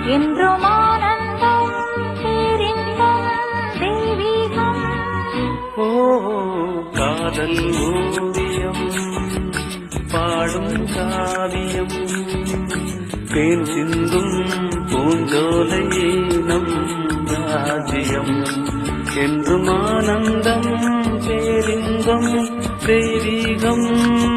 என்றும் ஆனந்தம் பேரின்பம் தெய்வீகம். ஓ காதல் ஓவியம் பாடும் காவியம் தேன் சிந்தும் பூஞ்சோலையே நம் ராஜ்யம் என்றும் ஆனந்தம் பேரின்பம் தெய்வீகம்.